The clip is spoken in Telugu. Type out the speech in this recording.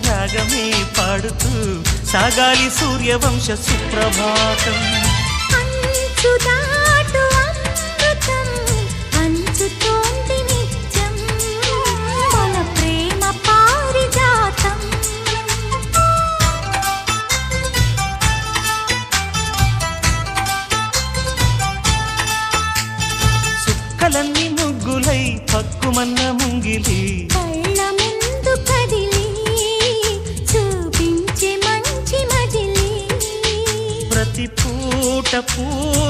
రాగమే పాడుతూ సాగాలి సూర్యవంశ సుప్రభాతం. అంచుదాటు అమృతం అంచుతోంది నిత్యం మన ప్రేమ పారిజాతం. సుక్కలన్నీ ముగ్గులై పక్కుమన్న ముంగిలి కళ్ళ ముందు కదిలి చూపించే మంచి మజిలి. ప్రతి పూట